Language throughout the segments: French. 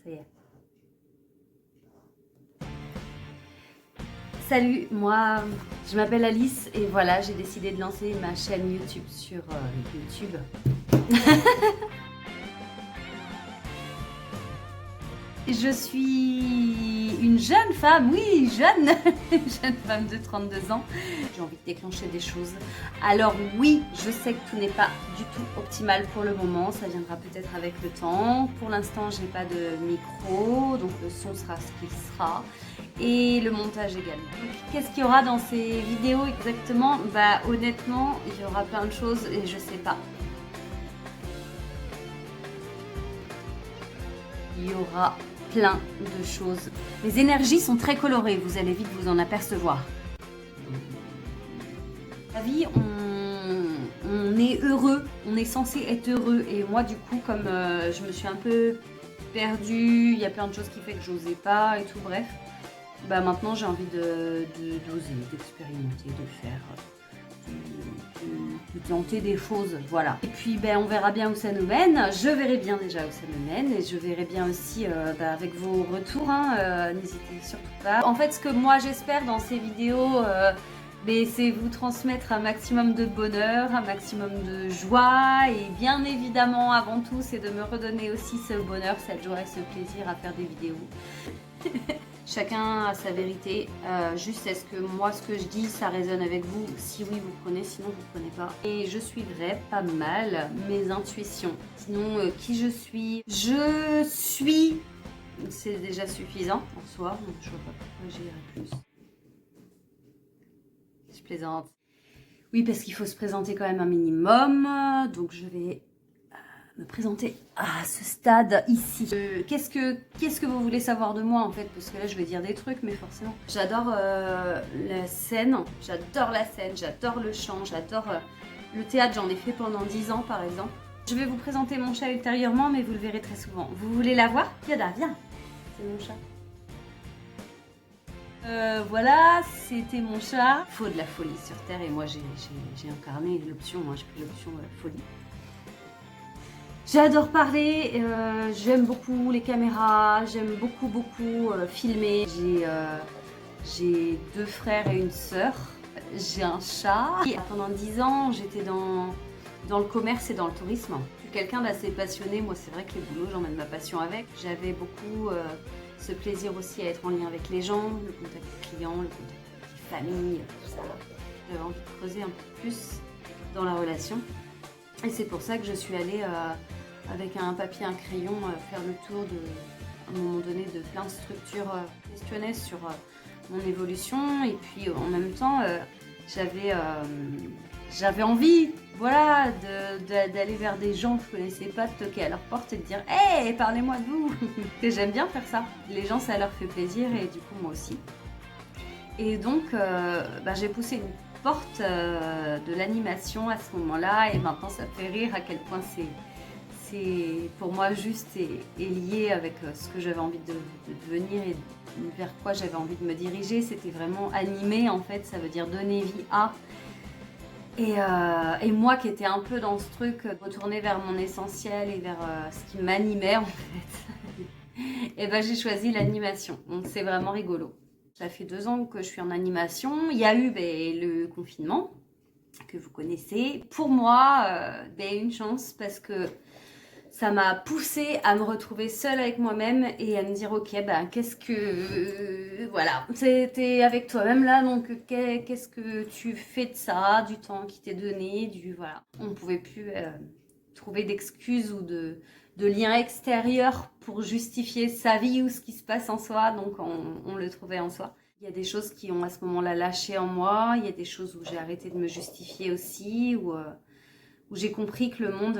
Ça y est. Salut, moi je m'appelle Alice et voilà, j'ai décidé de lancer ma chaîne YouTube sur YouTube. Je suis une jeune femme, oui, jeune, une jeune femme de 32 ans. J'ai envie de déclencher des choses. Alors oui, je sais que tout n'est pas du tout optimal pour le moment. Ça viendra peut-être avec le temps. Pour l'instant, je n'ai pas de micro, donc le son sera ce qu'il sera. Et le montage également. Qu'est-ce qu'il y aura dans ces vidéos exactement? Bah honnêtement, il y aura plein de choses et je sais pas. Il y aura plein de choses. Les énergies sont très colorées, vous allez vite vous en apercevoir. La vie, on est heureux, on est censé être heureux. Et moi du coup, comme je me suis un peu perdue, il y a plein de choses qui fait que j'osais pas et tout, bref. Bah maintenant j'ai envie d'oser, d'expérimenter, de faire, de tenter des choses, voilà. Et puis ben, on verra bien où ça nous mène, je verrai bien déjà où ça me mène et je verrai bien aussi avec vos retours, hein, n'hésitez surtout pas. En fait ce que moi j'espère dans ces vidéos, c'est vous transmettre un maximum de bonheur, un maximum de joie et bien évidemment avant tout c'est de me redonner aussi ce bonheur, cette joie et ce plaisir à faire des vidéos. Chacun a sa vérité, juste est-ce que moi ce que je dis ça résonne avec vous? Si oui vous prenez, sinon vous prenez pas. Et je suivrai pas mal mes intuitions. Sinon qui je suis? Je suis, c'est déjà suffisant en soi, donc je vois pas pourquoi j'irai plus. Je plaisante. Oui parce qu'il faut se présenter quand même un minimum, donc je vais me présenter à ce stade ici. Qu'est-ce que vous voulez savoir de moi en fait? Parce que là je vais dire des trucs mais forcément. J'adore la scène, j'adore le chant, j'adore le théâtre, j'en ai fait pendant 10 ans par exemple. Je vais vous présenter mon chat ultérieurement mais vous le verrez très souvent. Vous voulez la voir? Yoda, viens! C'est mon chat. Voilà, c'était mon chat. Il faut de la folie sur Terre et moi j'ai incarné l'option, j'ai pris l'option folie. J'adore parler, j'aime beaucoup les caméras, j'aime beaucoup filmer. J'ai 2 frères et une sœur, j'ai un chat. Et pendant 10 ans, j'étais dans le commerce et dans le tourisme. Je suis quelqu'un d'assez passionné, moi c'est vrai que les boulots, j'emmène ma passion avec. J'avais beaucoup ce plaisir aussi à être en lien avec les gens, le contact client, le contact avec les familles, tout ça. J'avais envie de creuser un peu plus dans la relation. Et c'est pour ça que je suis allée avec un papier, un crayon, faire le tour à un moment donné de plein de structures, questionner sur mon évolution. Et puis en même temps, j'avais envie, voilà, d'aller vers des gens que je ne connaissais pas, de toquer à leur porte et de dire « Hey, parlez-moi de vous !» Et j'aime bien faire ça. Les gens, ça leur fait plaisir et du coup, moi aussi. Et donc, j'ai poussé une porte de l'animation à ce moment-là et maintenant ça fait rire à quel point c'est pour moi juste et lié avec ce que j'avais envie de devenir et vers quoi j'avais envie de me diriger. C'était vraiment animer en fait, ça veut dire donner vie à. Et moi qui étais un peu dans ce truc, retourner vers mon essentiel et vers ce qui m'animait en fait, et j'ai choisi l'animation. Donc c'est vraiment rigolo. Ça fait 2 ans que je suis en animation. Il y a eu le confinement que vous connaissez. Pour moi, une chance parce que ça m'a poussée à me retrouver seule avec moi-même et à me dire ok, qu'est-ce que... voilà, t'es avec toi-même là, donc qu'est-ce que tu fais de ça, du temps qui t'est donné, voilà. On ne pouvait plus trouver d'excuses ou de liens extérieurs pour justifier sa vie ou ce qui se passe en soi, donc on le trouvait en soi. Il y a des choses qui ont à ce moment-là lâché en moi, il y a des choses où j'ai arrêté de me justifier aussi, où j'ai compris que le monde,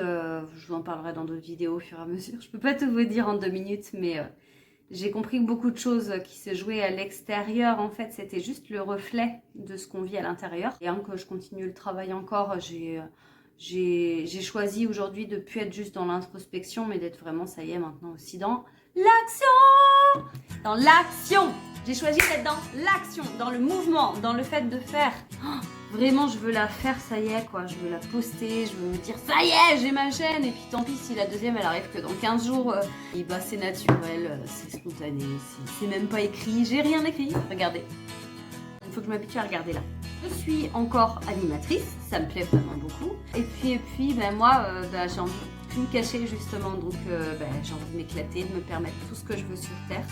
je vous en parlerai dans d'autres vidéos au fur et à mesure, je peux pas tout vous dire en 2 minutes, mais j'ai compris que beaucoup de choses qui se jouaient à l'extérieur, en fait, c'était juste le reflet de ce qu'on vit à l'intérieur. Et que je continue le travail encore, j'ai choisi aujourd'hui de ne plus être juste dans l'introspection, mais d'être vraiment, ça y est, maintenant aussi dans l'action! Dans l'action! J'ai choisi d'être dans l'action, dans le mouvement, dans le fait de faire. Vraiment, je veux la faire, ça y est, quoi. Je veux la poster, je veux me dire, ça y est, j'ai ma chaîne. Et puis tant pis si la deuxième, elle arrive que dans 15 jours. Et bah, c'est naturel, c'est spontané, c'est même pas écrit. J'ai rien écrit, regardez. Il faut que je m'habitue à regarder là. Je suis encore animatrice, ça me plaît vraiment beaucoup. Et puis ben moi, j'ai envie de tout me cacher justement. Donc, j'ai envie de m'éclater, de me permettre tout ce que je veux sur Terre.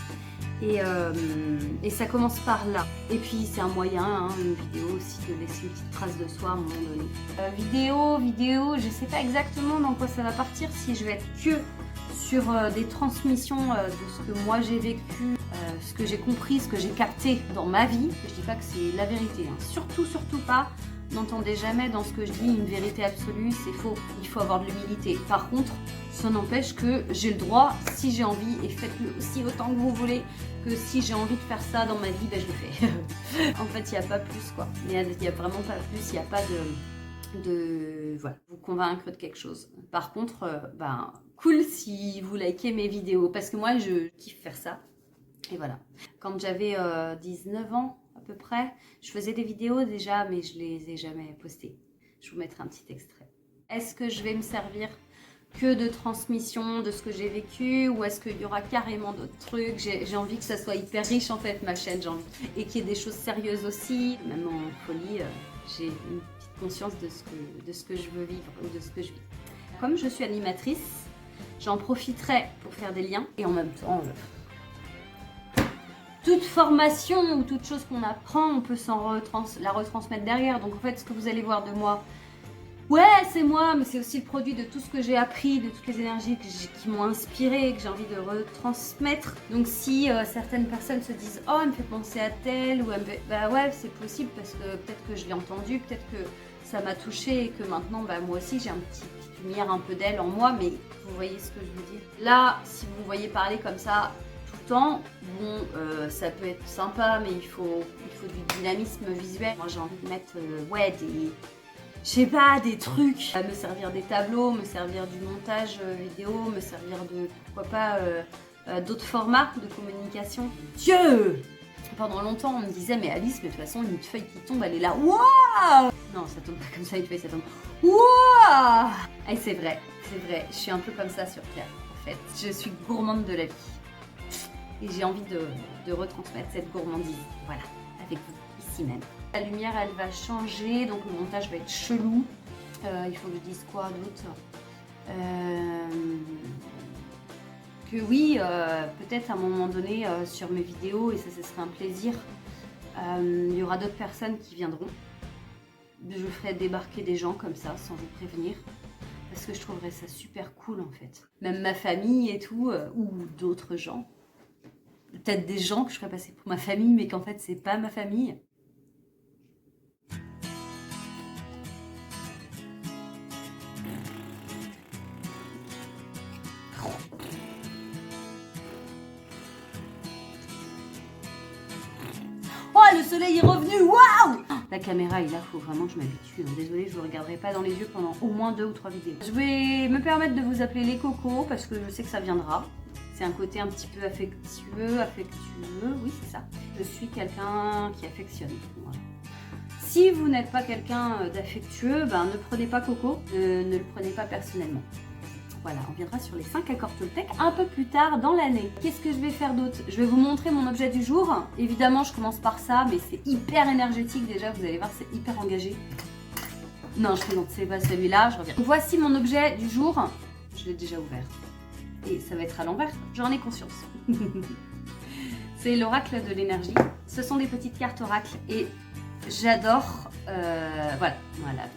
Et ça commence par là. Et puis c'est un moyen, hein, une vidéo aussi, de laisser une petite trace de soi à un moment donné. Vidéo, je sais pas exactement dans quoi ça va partir, si je vais être que sur des transmissions de ce que moi j'ai vécu, ce que j'ai compris, ce que j'ai capté dans ma vie. Je dis pas que c'est la vérité, hein. Surtout pas, n'entendez jamais dans ce que je dis une vérité absolue, c'est faux. Il faut avoir de l'humilité. Par contre, ça n'empêche que j'ai le droit, si j'ai envie, et faites-le aussi autant que vous voulez, que si j'ai envie de faire ça dans ma vie, ben je le fais. En fait, il n'y a pas plus, quoi. Il n'y a vraiment pas plus, il n'y a pas voilà, vous convaincre de quelque chose. Par contre, cool si vous likez mes vidéos, parce que moi, je kiffe faire ça. Et voilà. Quand j'avais 19 ans, à peu près, je faisais des vidéos déjà, mais je les ai jamais postées. Je vous mettrai un petit extrait. Est-ce que je vais me servir que de transmission de ce que j'ai vécu, ou est-ce qu'il y aura carrément d'autres trucs? J'ai envie que ça soit hyper riche en fait, ma chaîne, j'ai envie. Et qu'il y ait des choses sérieuses aussi. Même en folie, j'ai une petite conscience de ce que je veux vivre ou de ce que je vis. Comme je suis animatrice, j'en profiterai pour faire des liens et en même temps, toute formation ou toute chose qu'on apprend, on peut la retransmettre derrière. Donc en fait, ce que vous allez voir de moi, ouais, c'est moi, mais c'est aussi le produit de tout ce que j'ai appris, de toutes les énergies qui m'ont inspiré, que j'ai envie de retransmettre. Donc si certaines personnes se disent « Oh, elle me fait penser à telle » ou bah ouais, c'est possible parce que peut-être que je l'ai entendu, peut-être que ça m'a touchée et que maintenant, moi aussi, j'ai une petite lumière un peu d'elle en moi, mais vous voyez ce que je veux dire. Là, si vous me voyez parler comme ça tout le temps, bon, ça peut être sympa, mais il faut du dynamisme visuel. Moi, j'ai envie de mettre, je sais pas, des trucs, me servir des tableaux, me servir du montage vidéo, me servir de, pourquoi pas, d'autres formats de communication. Dieu! Pendant longtemps, on me disait, mais Alice, mais de toute façon, une feuille qui tombe, elle est là. Waouh! Non, ça tombe pas comme ça, une feuille, ça tombe. Waouh! Et c'est vrai, je suis un peu comme ça sur Terre, en fait. Je suis gourmande de la vie. Et j'ai envie de retransmettre cette gourmandise, voilà, avec vous, ici même. La lumière, elle va changer, donc le montage va être chelou. Il faut que je dise quoi d'autre? Que oui, peut-être à un moment donné sur mes vidéos, et ça serait un plaisir, il y aura d'autres personnes qui viendront. Je ferai débarquer des gens comme ça, sans vous prévenir, parce que je trouverais ça super cool en fait. Même ma famille et tout, ou d'autres gens. Peut-être des gens que je ferais passer pour ma famille, mais qu'en fait, c'est pas ma famille. Oh, le soleil est revenu, waouh! La caméra est là, faut vraiment que je m'habitue. Désolée, je vous regarderai pas dans les yeux pendant au moins 2 ou 3 vidéos. Je vais me permettre de vous appeler les cocos, parce que je sais que ça viendra. C'est un côté un petit peu affectueux, oui c'est ça. Je suis quelqu'un qui affectionne. Voilà. Si vous n'êtes pas quelqu'un d'affectueux, ne prenez pas Coco, ne le prenez pas personnellement. Voilà, on viendra sur les 5 accords Toltec un peu plus tard dans l'année. Qu'est-ce que je vais faire d'autre? Je vais vous montrer mon objet du jour. Évidemment, je commence par ça, mais c'est hyper énergétique déjà, vous allez voir, c'est hyper engagé. Non, je plaisante, c'est pas celui-là, je reviens. Voici mon objet du jour. Je l'ai déjà ouvert. Et ça va être à l'envers, j'en ai conscience. C'est l'oracle de l'énergie. Ce sont des petites cartes oracle et j'adore. Voilà.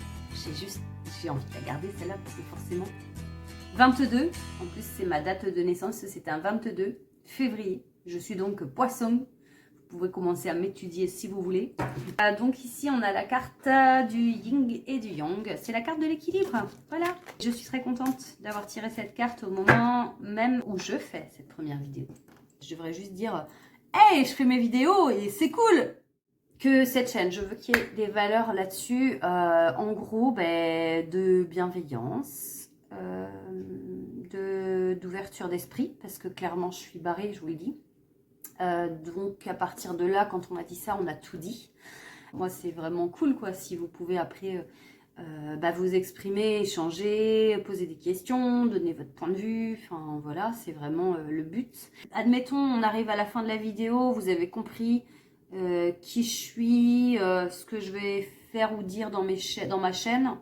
J'ai envie de la garder celle-là parce que forcément. 22, en plus c'est ma date de naissance, c'est un 22 février. Je suis donc poisson. Vous pouvez commencer à m'étudier si vous voulez. Donc ici on a la carte du yin et du yang. C'est la carte de l'équilibre. Voilà. Je suis très contente d'avoir tiré cette carte au moment même où je fais cette première vidéo. Je devrais juste dire « Hey, je fais mes vidéos et c'est cool !» Que cette chaîne, je veux qu'il y ait des valeurs là-dessus. En gros, de bienveillance. D'ouverture d'esprit, parce que clairement je suis barrée, je vous le dis. Donc à partir de là, quand on m'a dit ça, on a tout dit. Moi, c'est vraiment cool, quoi, si vous pouvez après vous exprimer, échanger, poser des questions, donner votre point de vue, enfin voilà, c'est vraiment le but. Admettons, on arrive à la fin de la vidéo, vous avez compris qui je suis, ce que je vais faire ou dire dans ma chaîne.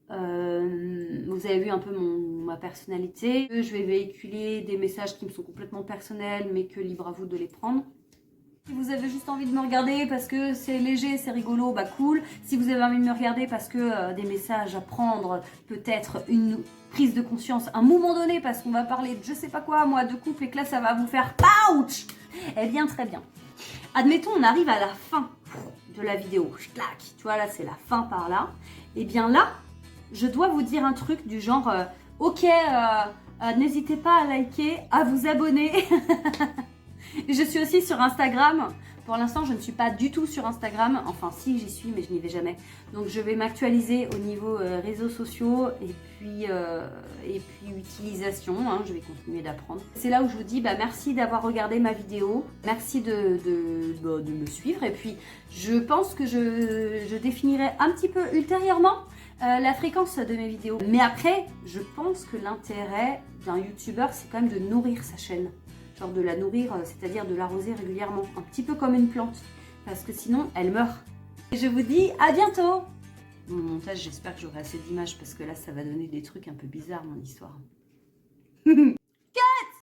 Vous avez vu un peu ma personnalité. Je vais véhiculer des messages qui me sont complètement personnels, mais que libre à vous de les prendre. Si vous avez juste envie de me regarder parce que c'est léger, c'est rigolo, bah cool. Si vous avez envie de me regarder parce que des messages à prendre, peut-être une prise de conscience à un moment donné parce qu'on va parler de je sais pas quoi, moi, de couple et que là ça va vous faire pouch. Eh bien, très bien. Admettons, on arrive à la fin de la vidéo. Clac, tu vois, là c'est la fin par là. Eh bien là, je dois vous dire un truc du genre ok, n'hésitez pas à liker, à vous abonner. Je suis aussi sur Instagram. Pour l'instant, je ne suis pas du tout sur Instagram. Enfin, si, j'y suis, mais je n'y vais jamais. Donc, je vais m'actualiser au niveau réseaux sociaux et puis utilisation. Hein, je vais continuer d'apprendre. C'est là où je vous dis merci d'avoir regardé ma vidéo. Merci de me suivre. Et puis, je pense que je définirai un petit peu ultérieurement la fréquence de mes vidéos. Mais après, je pense que l'intérêt d'un youtubeur, c'est quand même de nourrir sa chaîne. Genre de la nourrir, c'est-à-dire de l'arroser régulièrement, un petit peu comme une plante, parce que sinon elle meurt. Et je vous dis à bientôt. Mon montage, j'espère que j'aurai assez d'images, parce que là ça va donner des trucs un peu bizarres mon histoire.